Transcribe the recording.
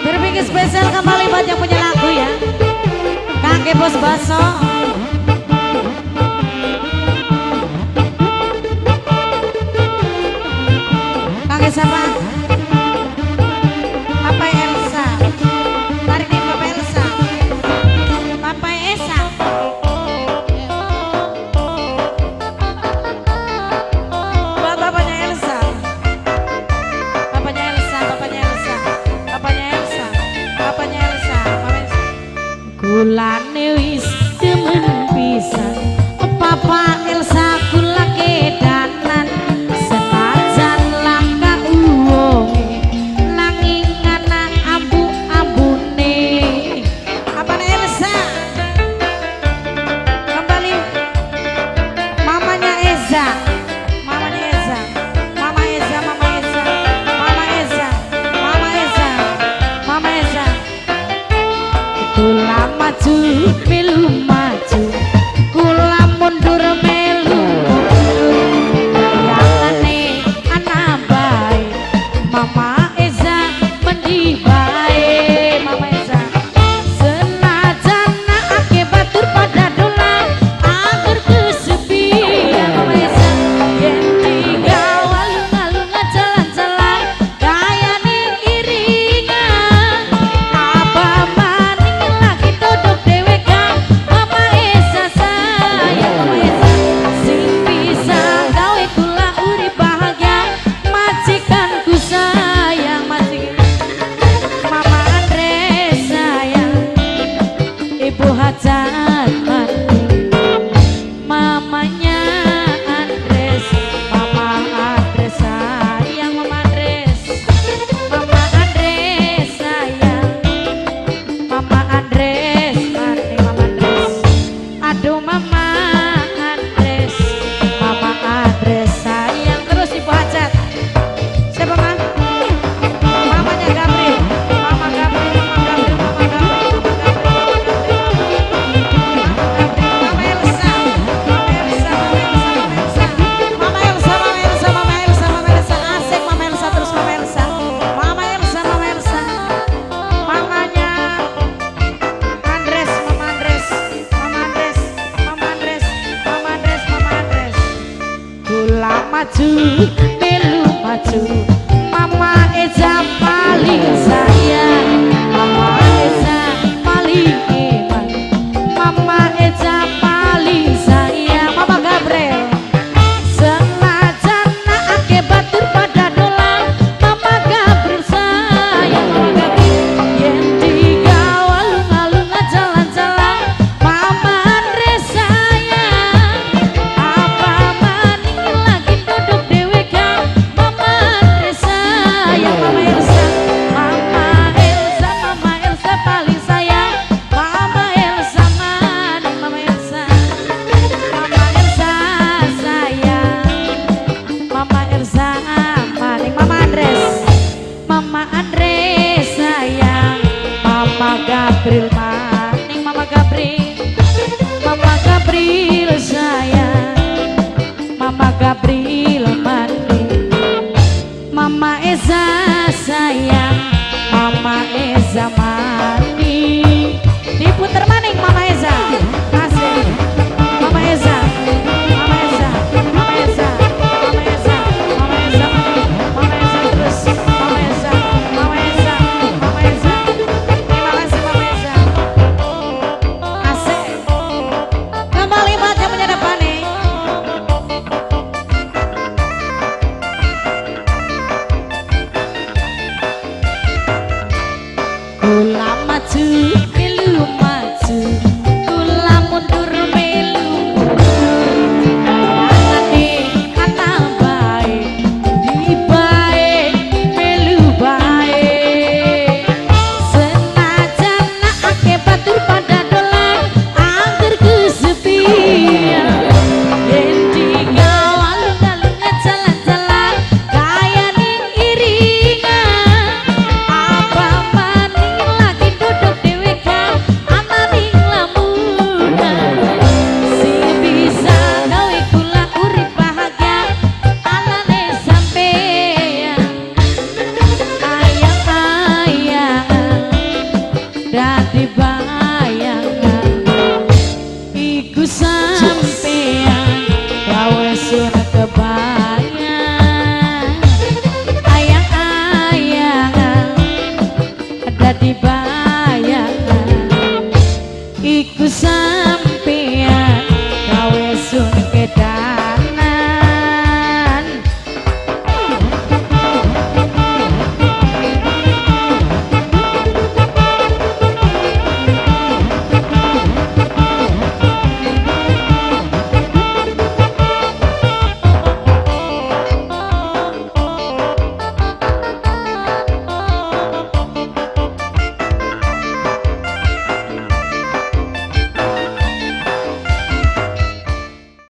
Berpikir spesial kembali buat yang punya lagu ya. Kakek Bos Baso. Kakek siapa? Papa Elsa. Tarik nih Papa Elsa. Papa Esa. Buat bapaknya Elsa. Bapaknya Elsa, bapaknya Elsa. Bapaknya Elsa. Bapaknya Elsa. Bapaknya Elsa. Kulane wis demen pisan. Papa Elsa kula kedanan. Senajan langka uwonge nanging anak ambu-ambune. Bapaknya Elsa. Kembali mamanya Eza. Mamanya Eza. Mama Eza, Mama Eza. Mama Eza. Mama Eza. Mama Eza. Kula maju melu maju, kula mundur melu mundur. Yangane anak bae, Mama Eza mendi bae. Mama Eza. Senajan ake batur pada dolan, agar kesepian. Mama Eza. Yen tinggal alung-alung jalan-jalan, gayane iringan. Apa maning lagi todok dewe kan, Mama Eza sayang. Mama Eza sing bisa gawe kula urip bahagia, majikanku sayang, majikan. Mama Andres sayang, Ibu Hajat mamanya Andres. Mama Andres sayang, Mama Andres. Mama Andres sayang, Mama Andres mati, Mama Andres. Aduh Mama Andres, Mama Andres sayang. Terus Ibu Hajat. Siapa Ma? Mamanya Gabriel. Mama Gabriel, Mama Gabriel, Mama Gabriel, Mama Gabriel. Mama Elsa. Mama Elsa, Mama Elsa, Mama Elsa. Mama Elsa, Mama Elsa, Mama Elsa, Mama Elsa. Asik Mama Elsa, terus Mama Elsa. Mama Elsa, Mama Elsa. Mamanya Andres, Mama Andres. Mama Andres, Mama Andres, Mama Andres, Mama Andres. Kula maju, melu maju.